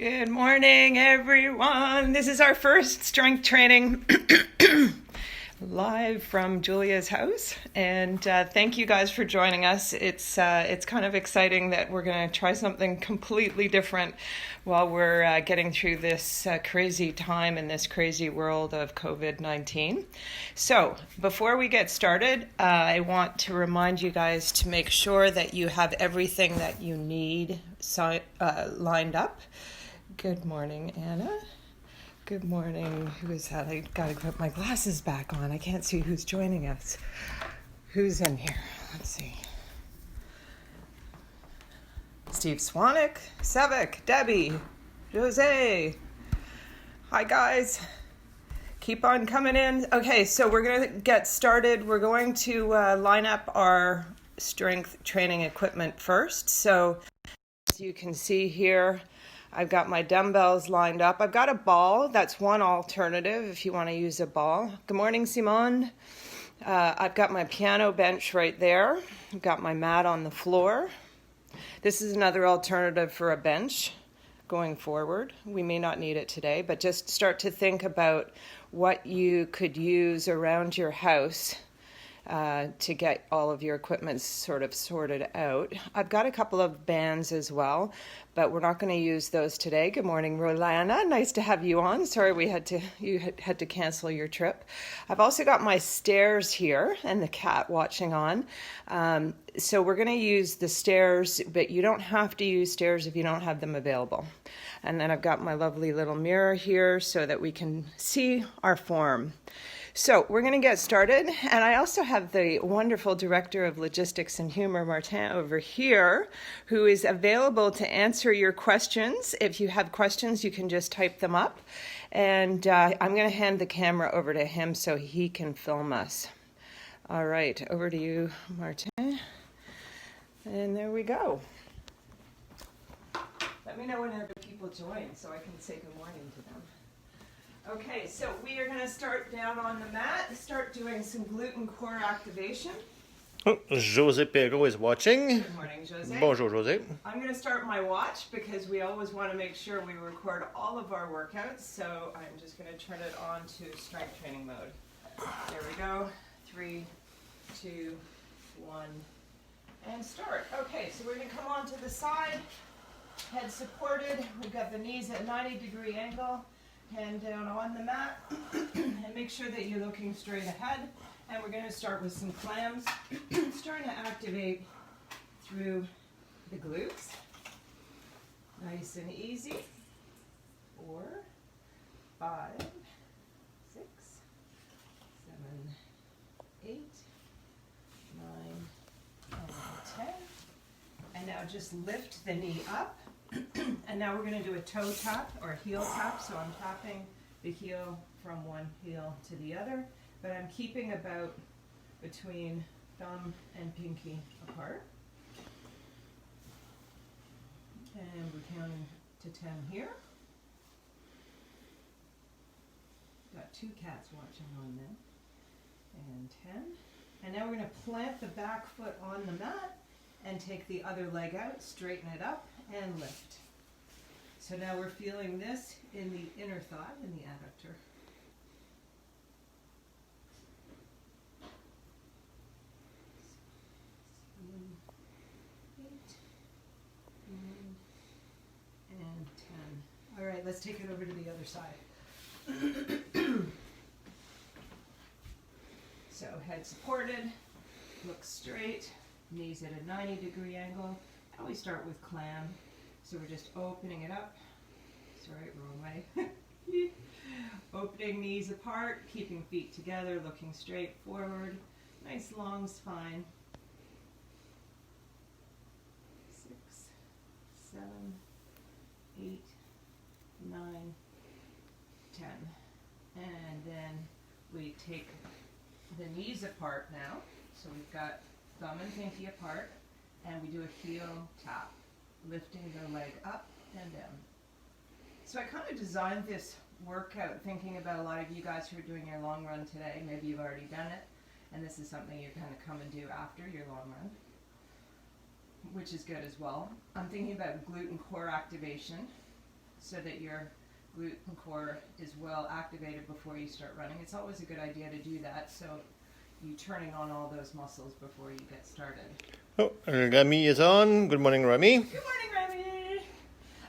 Good morning, everyone. This is our first strength training live from Julia's house, and thank you guys for joining us. It's kind of exciting that we're going to try something completely different while we're getting through this crazy time in this crazy world of COVID-19. So before we get started, I want to remind you guys to make sure that you have everything that you need lined up. Good morning, Anna. Good morning. Who is that? I gotta put my glasses back on. I can't see who's joining us. Who's in here? Let's see. Steve Swanik, Sevik, Debbie, Jose. Hi, guys. Keep on coming in. Okay, so we're going to get started. We're going to line up our strength training equipment first. So as you can see here, I've got my dumbbells lined up. I've got a ball. That's one alternative if you want to use a ball. Good morning, Simone. I've got my piano bench right there. I've got my mat on the floor. This is another alternative for a bench going forward. We may not need it today, but just start to think about what you could use around your house to get all of your equipment sort of sorted out. I've got a couple of bands as well, but we're not going to use those today. Good morning, Rolana. Nice to have you on. Sorry you had to cancel your trip. I've also got my stairs here and the cat watching on. So we're going to use the stairs, but you don't have to use stairs if you don't have them available. And then I've got my lovely little mirror here so that we can see our form. So we're going to get started, and I also have the wonderful Director of Logistics and Humor, Martin, over here, who is available to answer your questions. If you have questions, you can just type them up, and I'm going to hand the camera over to him so he can film us. All right, over to you, Martin. And there we go. Let me know when other people join so I can say good morning to them. Okay, so we are going to start down on the mat, start doing some glute core activation. Oh, José Perrault is watching. Good morning, Jose. Bonjour, José. I'm going to start my watch because we always want to make sure we record all of our workouts. So I'm just going to turn it on to strength training mode. There we go. 3, 2, 1, and start. Okay, so we're going to come on to the side, head supported. We've got the knees at 90-degree angle. Hand down on the mat and make sure that you're looking straight ahead. And we're going to start with some clams, starting to activate through the glutes. Nice and easy. 4, 5, 6, 7, 8, 9, and 10. And now just lift the knee up. And now we're going to do a toe tap or heel tap. So I'm tapping the heel from one heel to the other, but I'm keeping about between thumb and pinky apart. And we're counting to 10 here. Got 2 cats watching on them. And 10. And now we're going to plant the back foot on the mat and take the other leg out, straighten it up, and lift. So now we're feeling this in the inner thigh, in the adductor. 7, 8, 9, and 10. All right, let's take it over to the other side. So head supported, look straight, knees at a 90-degree angle. And we start with clam. So we're just opening it up. Sorry, wrong way. Opening knees apart, keeping feet together, looking straight forward. Nice long spine. 6, 7, 8, 9, 10. And then we take the knees apart now. So we've got thumb and pinky apart, and we do a heel tap, lifting the leg up and down. So I kind of designed this workout thinking about a lot of you guys who are doing your long run today. Maybe you've already done it, and this is something you're going to come and do after your long run, which is good as well. I'm thinking about glute and core activation. so that your glute and core is well activated before you start running. It's always a good idea to do that, so you're turning on all those muscles before you get started. Oh, Remy is on. Good morning, Remy. Good morning, Remy.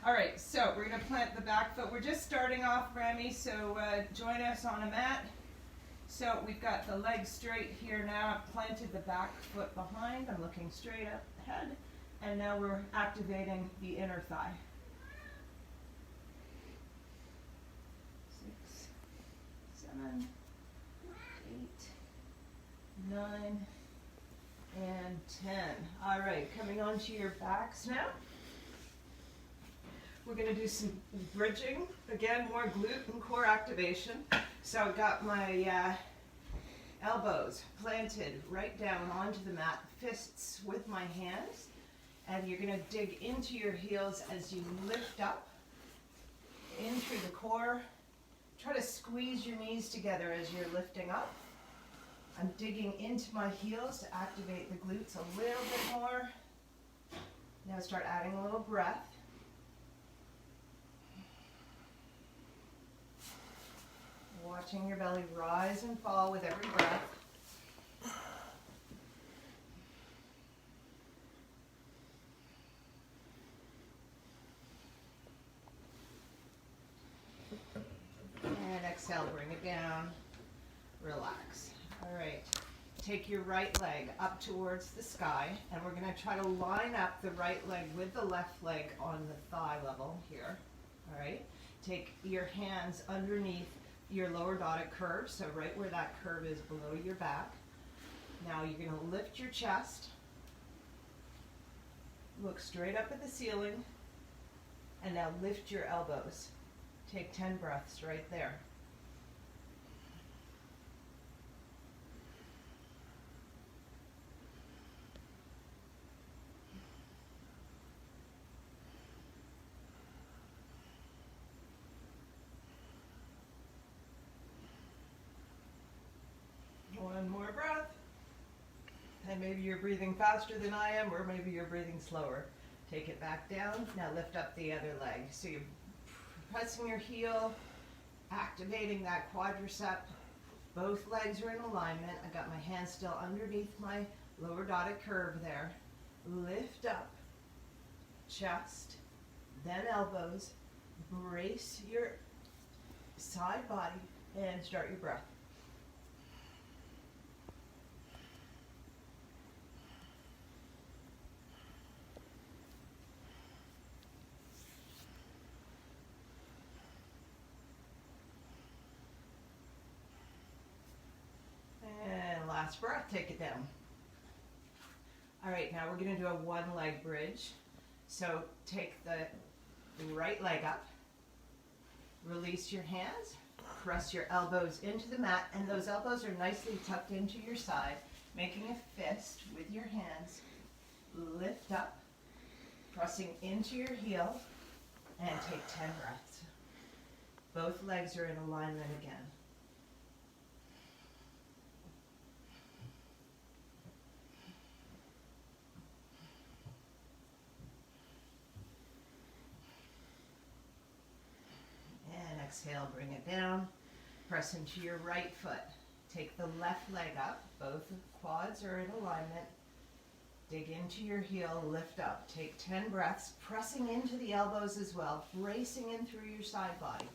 All right, so we're going to plant the back foot. We're just starting off, Remy, so join us on a mat. So we've got the legs straight here now. I've planted the back foot behind. I'm looking straight up ahead. And now we're activating the inner thigh. 6, 7, 8, 9, and 10. All right, coming onto your backs now. We're going to do some bridging. Again, more glute and core activation. So I've got my elbows planted right down onto the mat, fists with my hands. And you're going to dig into your heels as you lift up, in through the core. Try to squeeze your knees together as you're lifting up. I'm digging into my heels to activate the glutes a little bit more. Now start adding a little breath. Watching your belly rise and fall with every breath. And exhale, bring it down. Relax. All right. Take your right leg up towards the sky, and we're going to try to line up the right leg with the left leg on the thigh level here. All right. Take your hands underneath your lower dotted curve, so right where that curve is below your back. Now you're going to lift your chest, look straight up at the ceiling, and now lift your elbows. Take 10 breaths right there. One more breath. And maybe you're breathing faster than I am, or maybe you're breathing slower. Take it back down. Now lift up the other leg. So you're pressing your heel, activating that quadricep. Both legs are in alignment. I got my hands still underneath my lower dotted curve there. Lift up, chest, then elbows. Brace your side body and start your breath. Last breath, take it down. All right, now we're going to do a one-leg bridge. So take the right leg up, release your hands, press your elbows into the mat, and those elbows are nicely tucked into your side, making a fist with your hands. Lift up, pressing into your heel, and take 10 breaths. Both legs are in alignment again. Exhale, bring it down. Press into your right foot. Take the left leg up. Both quads are in alignment. Dig into your heel, lift up. Take 10 breaths, pressing into the elbows as well, bracing in through your side body.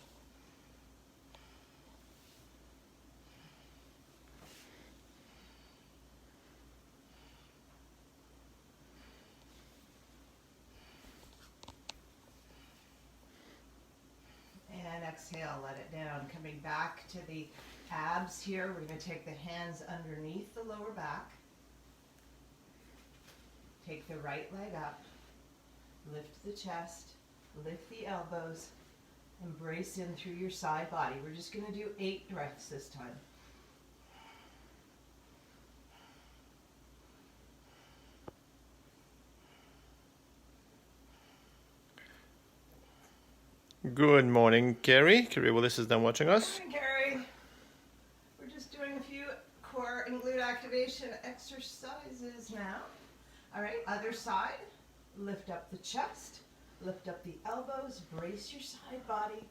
Exhale, let it down. Coming back to the abs here, we're going to take the hands underneath the lower back. Take the right leg up. Lift the chest. Lift the elbows. And brace in through your side body. We're just going to do 8 breaths this time. Good morning, Carrie. Carrie Willis is done watching us. Good morning, Carrie. We're just doing a few core and glute activation exercises now. All right, other side. Lift up the chest. Lift up the elbows, brace your side body.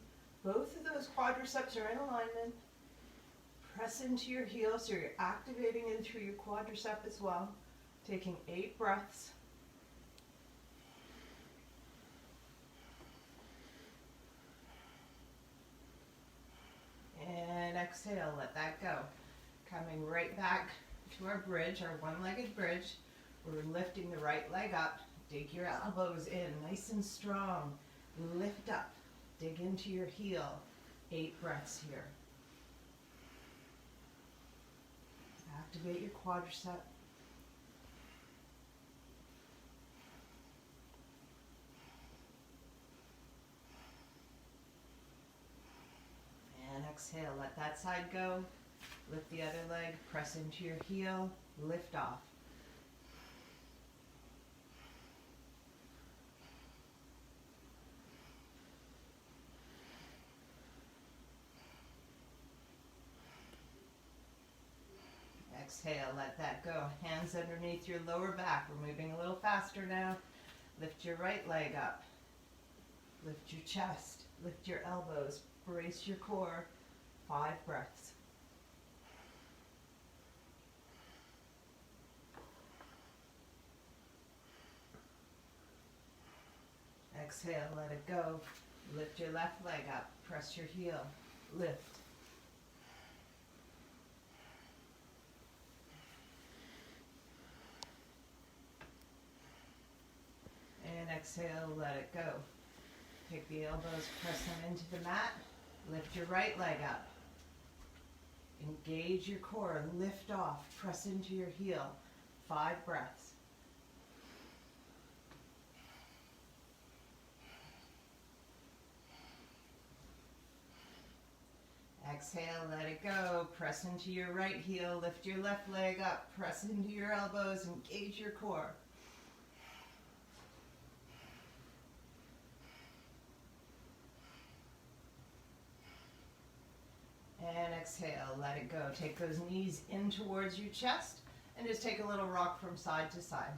Both of those quadriceps are in alignment. Press into your heels so you're activating in through your quadricep as well. Taking 8 breaths. And exhale, let that go. Coming right back to our bridge, our one-legged bridge. We're lifting the right leg up. Dig your elbows in, nice and strong. Lift up, dig into your heel. 8 breaths here. Activate your quadricep. And exhale, let that side go. Lift the other leg, press into your heel, lift off. Exhale, let that go. Hands underneath your lower back. We're moving a little faster now. Lift your right leg up. Lift your chest. Lift your elbows. Brace your core. 5 breaths. Exhale, let it go. Lift your left leg up. Press your heel. Lift. And exhale, let it go. Take the elbows, press them into the mat. Lift your right leg up. Engage your core, lift off, press into your heel. 5 breaths. Exhale, let it go. Press into your right heel, lift your left leg up, press into your elbows, engage your core. And exhale, let it go. Take those knees in towards your chest and just take a little rock from side to side.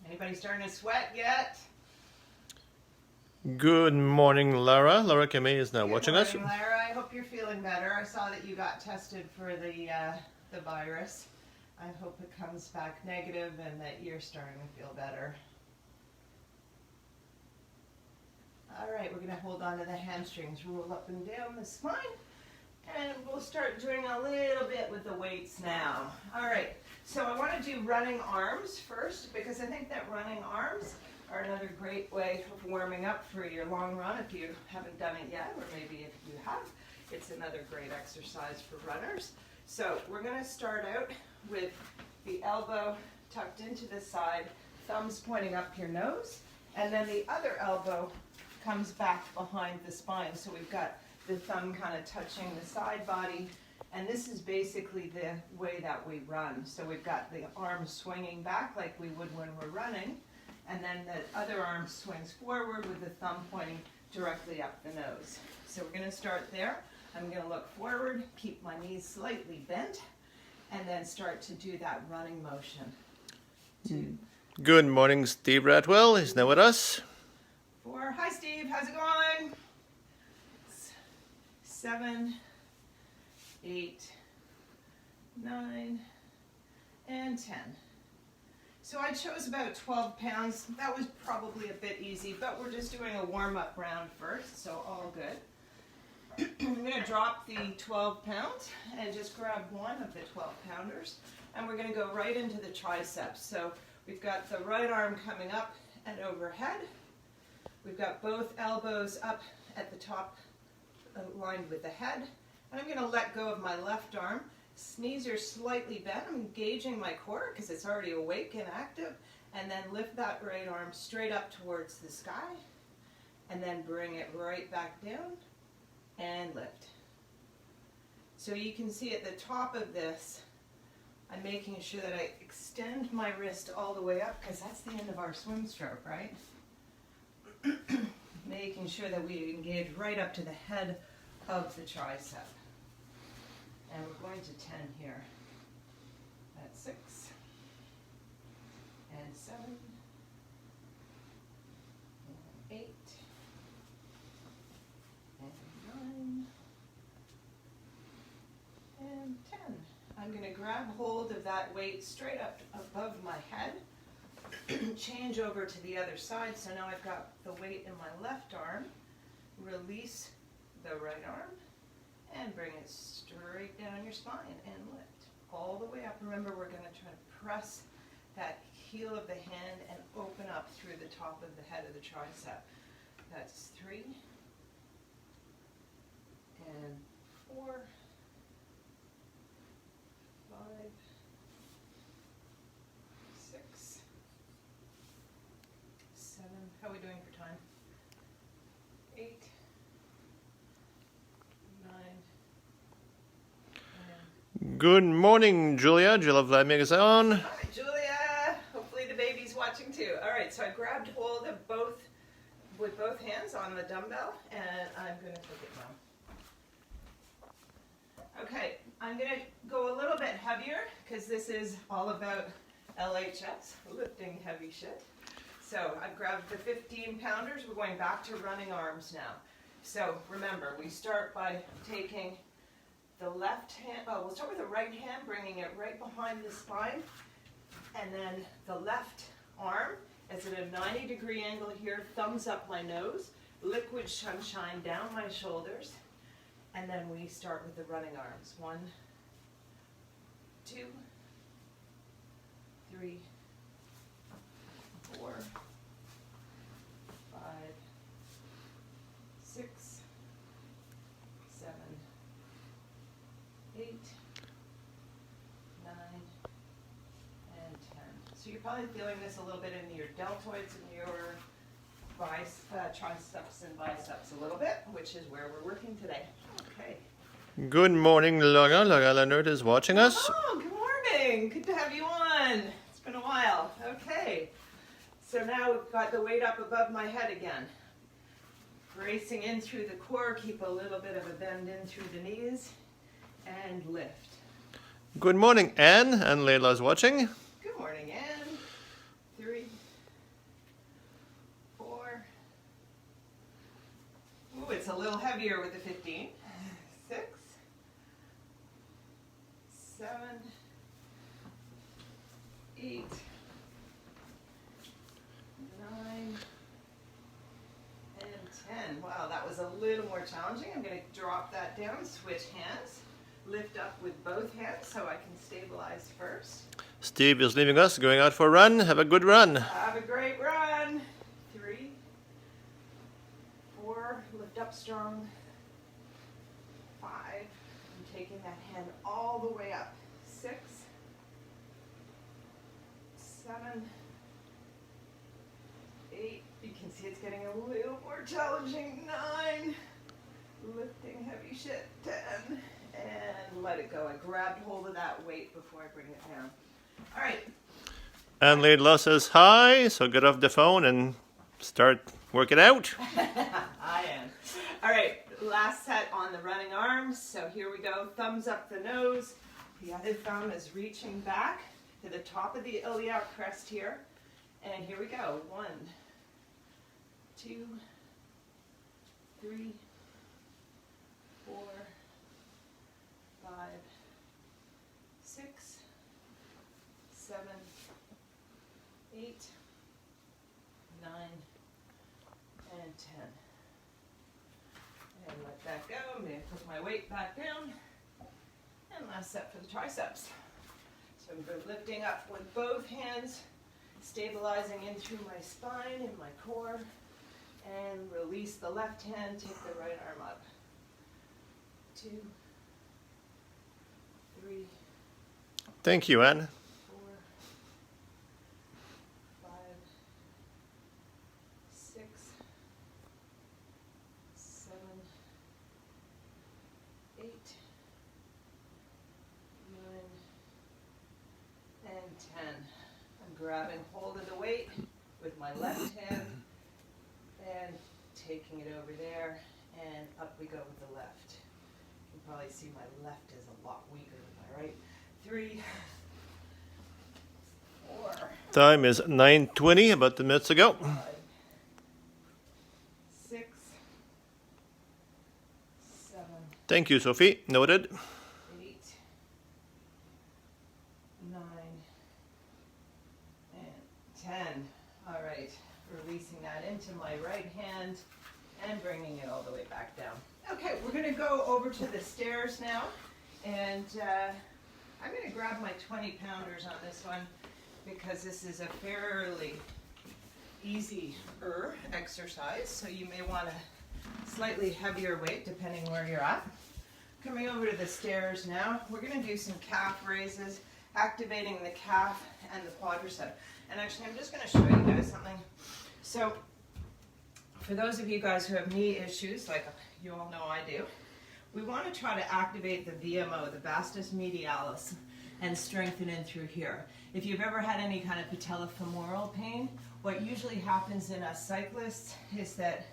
Anybody starting to sweat yet? Good morning, Lara. Lara Kame is now watching us. Good morning, Lara. I hope you're feeling better. I saw that you got tested for the virus. I hope it comes back negative and that you're starting to feel better. All right, we're going to hold on to the hamstrings, roll up and down the spine, and we'll start doing a little bit with the weights now. All right, so I want to do running arms first because I think that running arms are another great way of warming up for your long run if you haven't done it yet, or maybe if you have, it's another great exercise for runners. So we're going to start out with the elbow tucked into the side, thumbs pointing up your nose, and then the other elbow comes back behind the spine. So we've got the thumb kind of touching the side body, and this is basically the way that we run. So we've got the arm swinging back like we would when we're running, and then the other arm swings forward with the thumb pointing directly up the nose. So we're going to start there. I'm going to look forward, keep my knees slightly bent, and then start to do that running motion. 2, Good morning, Steve Ratwell is now with us. 4. Hi, Steve. How's it going? 7, 8, 9, and 10. So I chose about 12 pounds. That was probably a bit easy, but we're just doing a warm-up round first, so all good. I'm going to drop the 12 pounds and just grab one of the 12 pounders, and we're going to go right into the triceps. So we've got the right arm coming up and overhead. We've got both elbows up at the top, aligned with the head. And I'm going to let go of my left arm. Knees are slightly bent. I'm engaging my core because it's already awake and active. And then lift that right arm straight up towards the sky. And then bring it right back down and lift. So you can see at the top of this, I'm making sure that I extend my wrist all the way up because that's the end of our swim stroke, right? Making sure that we engage right up to the head of the tricep. And we're going to 10 here. That's 6, and 7, grab hold of that weight straight up above my head. Change over to the other side. So now I've got the weight in my left arm. Release the right arm and bring it straight down your spine and lift all the way up. Remember, we're going to try to press that heel of the hand and open up through the top of the head of the tricep. That's 3 and 4, 5, 6, 7. How are we doing for time? 8, 9. Good morning, Julia. Julia Vladimir is on. Hi, Julia. Hopefully the baby's watching too. All right, so I grabbed hold of with both hands on the dumbbell, and I'm going to take it down. Okay, I'm going to go a little bit heavier because this is all about LHS, lifting heavy shit. So I've grabbed the 15-pounders. We're going back to running arms now. So remember, we start by taking the left hand, we'll start with the right hand, bringing it right behind the spine, and then the left arm is at a 90-degree angle here, thumbs up my nose, liquid sunshine down my shoulders, and then we start with the running arms. 1, 2, 3, 4, 5, 6, 7, 8, 9, and 10. So you're probably feeling this a little bit in your deltoids and your triceps and biceps a little bit, which is where we're working today. Okay. Good morning, Laura. Laura Leonard is watching us. Oh, good morning. Good to have you on. It's been a while. Okay. So now we've got the weight up above my head again. Bracing in through the core, keep a little bit of a bend in through the knees, and lift. Good morning, Anne. And Layla's watching. Good morning, Anne. 3, 4. Ooh, it's a little heavier with the 15. 6, 7, 8, 9, and 10. Wow, that was a little more challenging. I'm going to drop that down, switch hands, lift up with both hands so I can stabilize first. Steve is leaving us, going out for a run. Have a good run. Have a great run. 3, 4, lift up strong. 5, I'm taking that hand all the way up. 6, 7, 8, you can see it's getting a little more challenging. 9, lifting heavy shit. 10, and let it go. I grabbed hold of that weight before I bring it down. All right. And Layla says hi, so get off the phone and start working out. I am. All right, last set on the running arms. So here we go. Thumbs up the nose. The other thumb is reaching back to the top of the iliac crest here. And here we go. 1, 2, 3, 4, 5, 6, 7, 8, 9, and 10. And let that go. I'm going to put my weight back down. And last set for the triceps. So I'm lifting up with both hands, stabilizing in through my spine and my core. And release the left hand, take the right arm up. 2, 3, Thank you, Anne. 4, 5, 6, 7, 8, 9, and 10. I'm grabbing hold of the weight with my left hand and taking it over there, and up we go with the left. You can probably see my left is a lot weaker than my right. 3, 4, Time is 9:20, about 2 minutes ago. 5, 6, 7, Thank you, Sophie. Noted. 8, 10. All right, releasing that into my right hand and bringing it all the way back down. Okay, we're going to go over to the stairs now, and I'm going to grab my 20 pounders on this one because this is a fairly easier exercise, so you may want a slightly heavier weight depending where you're at. Coming over to the stairs now, we're going to do some calf raises, activating the calf and the quadricep. And actually, I'm just going to show you guys something. So, for those of you guys who have knee issues, like you all know I do, we want to try to activate the VMO, the vastus medialis, and strengthen in through here. If you've ever had any kind of patellofemoral pain, what usually happens in us cyclists is that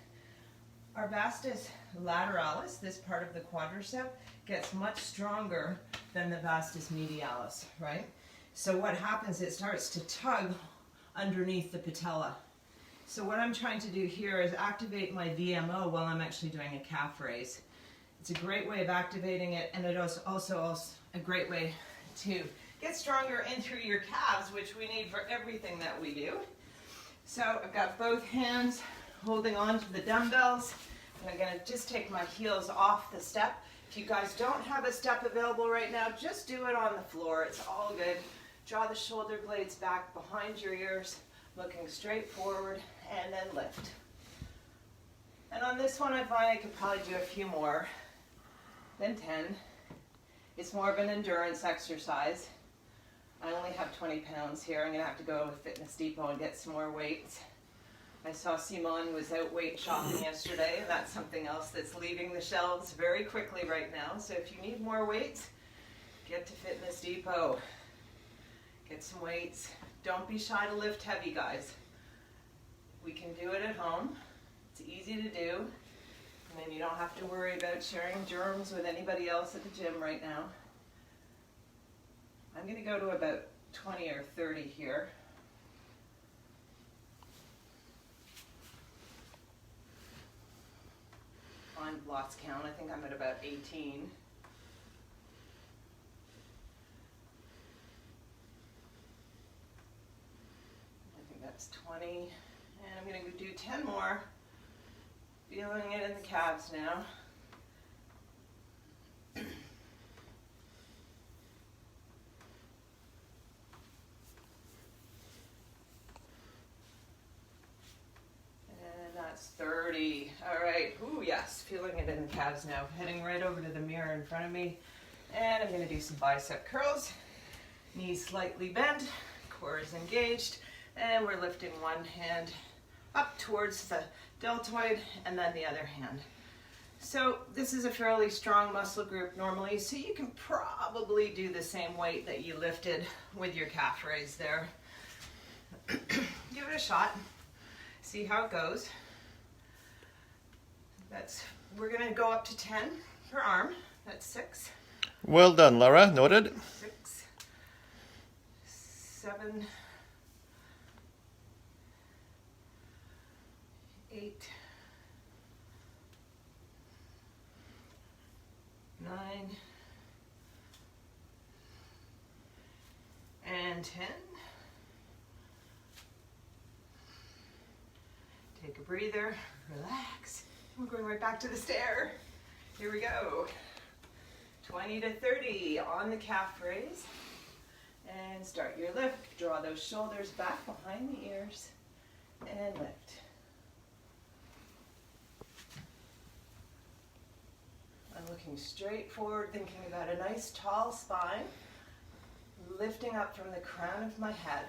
our vastus lateralis, this part of the quadricep, gets much stronger than the vastus medialis, right? So what happens, it starts to tug underneath the patella. So what I'm trying to do here is activate my VMO while I'm actually doing a calf raise. It's a great way of activating it, and it is also a great way to get stronger in through your calves, which we need for everything that we do. So I've got both hands holding on to the dumbbells, and I'm going to just take my heels off the step. If you guys don't have a step available right now, just do it on the floor. It's all good. Draw the shoulder blades back behind your ears, looking straight forward, and then lift. And on this one, I find I could probably do a few more than 10. It's more of an endurance exercise. I only have 20 pounds here. I'm going to have to go to Fitness Depot and get some more weights. I saw Simone was out weight shopping yesterday, and that's something else that's leaving the shelves very quickly right now. So if you need more weights, get to Fitness Depot. Get some weights. Don't be shy to lift heavy, guys. We can do it at home. It's easy to do. And then you don't have to worry about sharing germs with anybody else at the gym right now. I'm going to go to about 20 or 30 here. I've lost count. I think I'm at about 18. I think that's 20. And I'm going to do 10 more. Feeling it in the calves now. That's 30. All right. Ooh, yes. Feeling it in the calves now. Heading right over to the mirror in front of me. And I'm going to do some bicep curls. Knees slightly bent. Core is engaged. And we're lifting one hand up towards the deltoid and then the other hand. So this is a fairly strong muscle group normally, so you can probably do the same weight that you lifted with your calf raise there. Give it a shot. See how it goes. We're going to go up to 10 per arm. That's 6. Well done, Laura. Noted. 6, 7, 8, 9, and 10. Take a breather, relax. We're going right back to the stair. Here we go. 20 to 30 on the calf raise. And start your lift. Draw those shoulders back behind the ears and lift. I'm looking straight forward, thinking about a nice tall spine, lifting up from the crown of my head.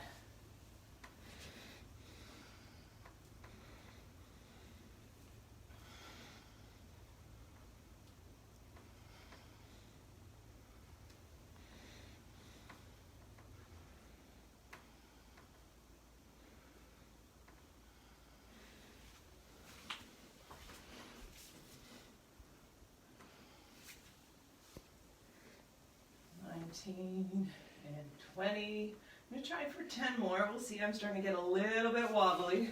And 20. I'm going to try for 10 more. We'll see. I'm starting to get a little bit wobbly.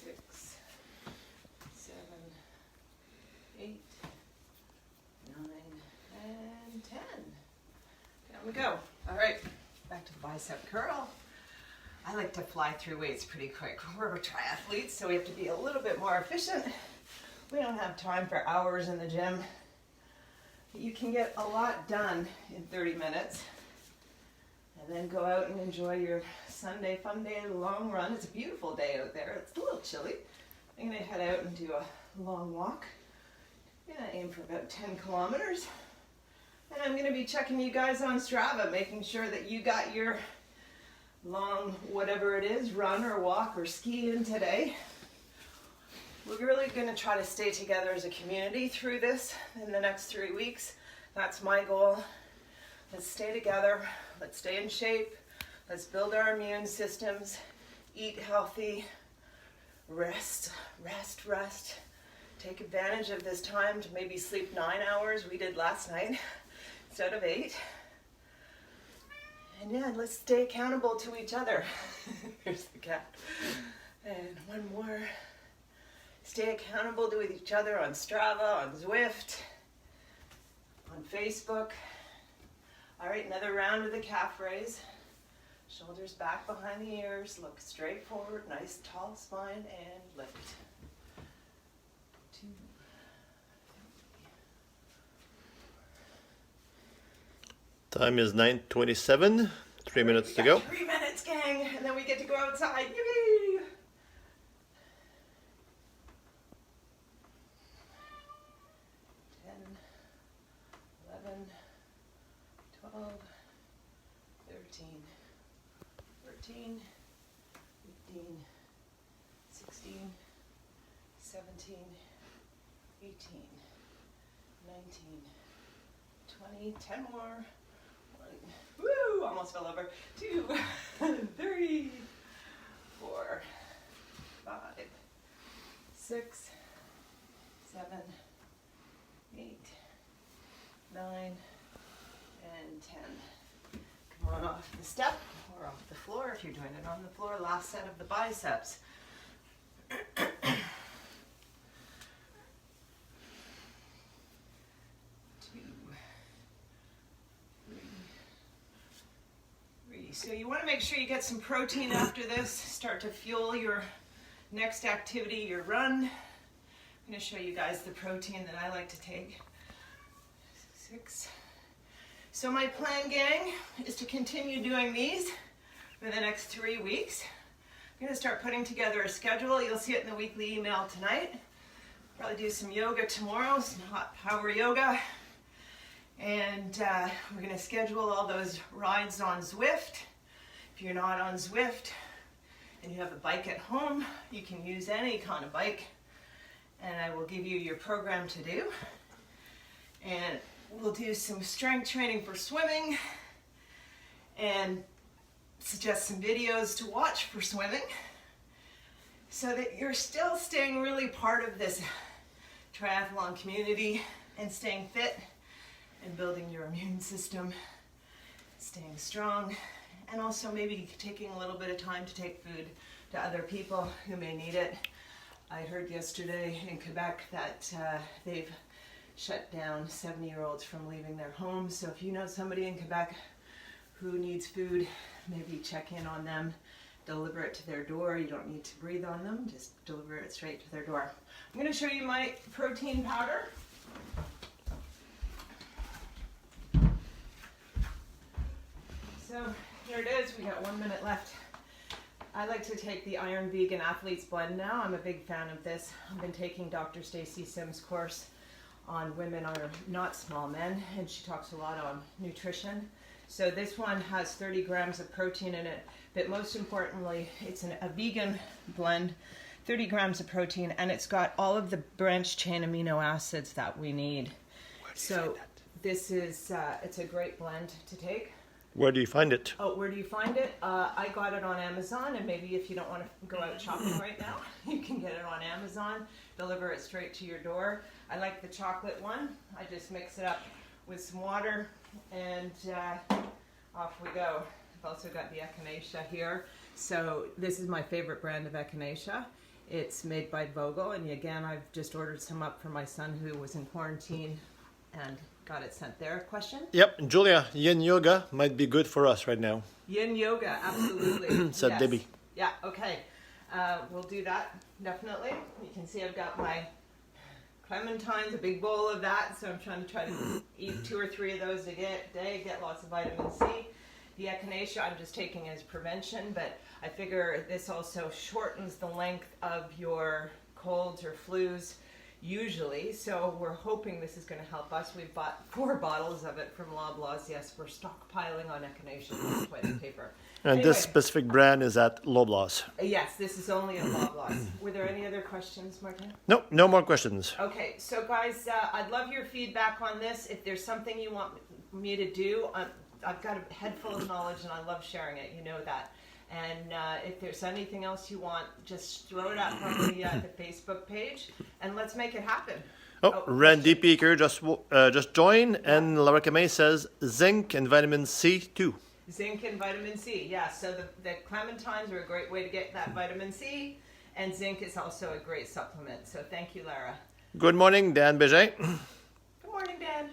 6, 7, 8, 9, and we go. All right, back to the bicep curl. I like to fly through weights pretty quick. We're triathletes, so we have to be a little bit more efficient. We don't have time for hours in the gym. You can get a lot done in 30 minutes and then go out and enjoy your Sunday fun day long run. It's a beautiful day out there. It's a little chilly. I'm gonna head out and do a long walk. I'm gonna aim for about 10 kilometers. And I'm gonna be checking you guys on Strava, making sure that you got your long, whatever it is, run or walk or ski in today. We're really gonna try to stay together as a community through this in the next 3 weeks. That's my goal. Let's stay together, let's stay in shape, let's build our immune systems, eat healthy, rest. Take advantage of this time to maybe sleep 9 hours. We did last night instead of 8. And yeah, let's stay accountable to each other. Here's the cat. And one more. Stay accountable to each other on Strava, on Zwift, on Facebook. All right, another round of the calf raise. Shoulders back behind the ears, look straight forward, nice tall spine, and lift. 2, 3. Time is 9:27. 3 minutes to go. 3 minutes, gang, and then we get to go outside. Yippee! 10, 11, 12, 13, 14, 15, 16, 17, 18, 19, 20, 10 more. 1, woo, almost fell over. 2, 3, 4, 5, 6, 7, 8, 9, and 10. Come on off the step or off the floor if you're doing it on the floor. Last set of the biceps. 2, 3. So you want to make sure you get some protein after this. Start to fuel your next activity, your run. I'm going to show you guys the protein that I like to take. 6. So my plan, gang, is to continue doing these for the next 3 weeks. I'm going to start putting together a schedule. You'll see it in the weekly email tonight. Probably do some yoga tomorrow, some hot power yoga. And we're going to schedule all those rides on Zwift. If you're not on Zwift and you have a bike at home, you can use any kind of bike. And I will give you your program to do. And we'll do some strength training for swimming and suggest some videos to watch for swimming so that you're still staying really part of this triathlon community and staying fit and building your immune system, staying strong, and also maybe taking a little bit of time to take food to other people who may need it. I heard yesterday in Quebec that they've shut down 70-year-olds from leaving their homes. So if you know somebody in Quebec who needs food, maybe check in on them, deliver it to their door. You don't need to breathe on them, just deliver it straight to their door. I'm going to show you my protein powder. So here it is, we got 1 minute left. I like to take the Iron Vegan Athletes Blend now. I'm a big fan of this. I've been taking Dr. Stacy Sims' course on women are not small men, and she talks a lot on nutrition. So this one has 30 grams of protein in it, but most importantly, it's a vegan blend, 30 grams of protein, and it's got all of the branched chain amino acids that we need. So this is, it's a great blend to take. Where do you find it? Oh, where do you find it? I got it on Amazon, and maybe if you don't want to go out shopping right now, you can get it on Amazon, deliver it straight to your door. I like the chocolate one. I just mix it up with some water, and off we go. I've also got the echinacea here. So this is my favorite brand of echinacea. It's made by Vogel, and again, I've just ordered some up for my son who was in quarantine and got it sent there. Question? Yep, Julia, yin yoga might be good for us right now. Yin yoga, absolutely. Said Debbie. Yeah, okay. We'll do that, definitely. You can see I've got my clementines, a big bowl of that, so I'm trying to eat 2 or 3 of those a day, get lots of vitamin C. The echinacea I'm just taking as prevention, but I figure this also shortens the length of your colds or flus usually, so we're hoping this is going to help us. We've bought 4 bottles of it from Loblaws. Yes, we're stockpiling on echinacea toilet paper. And Anyway, this specific brand is at Loblaws. yes, this is only at Loblaws. Were there any other questions, Martin? No, no more questions. Okay, so guys, I'd love your feedback on this. If there's something you want me to do, I've got a head full of knowledge and I love sharing it, you know that. And if there's anything else you want, just throw it up on the Facebook page and let's make it happen. Oh, Randy Peaker just joined, and Laura Kamei says zinc and vitamin C too. Zinc and vitamin C, yeah. So the clementines are a great way to get that vitamin C, and zinc is also a great supplement. So thank you, Lara. Good morning, Dan Beget. Good morning, Dan.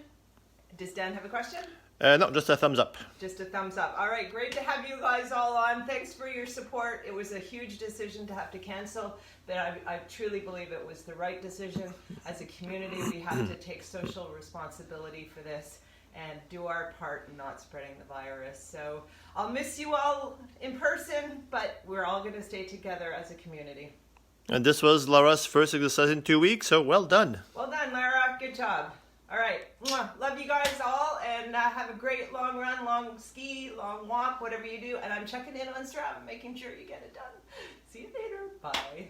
Does Dan have a question? No, just a thumbs up. Just a thumbs up. All right, great to have you guys all on. Thanks for your support. It was a huge decision to have to cancel, but I truly believe it was the right decision. As a community, we have to take social responsibility for this and do our part in not spreading the virus. So I'll miss you all in person, but we're all going to stay together as a community. And this was Laura's first exercise in 2 weeks, so well done. Well done, Lara. Good job. All right. Mwah. Love you guys all, and have a great long run, long ski, long walk, whatever you do. And I'm checking in on Strava, making sure you get it done. See you later. Bye.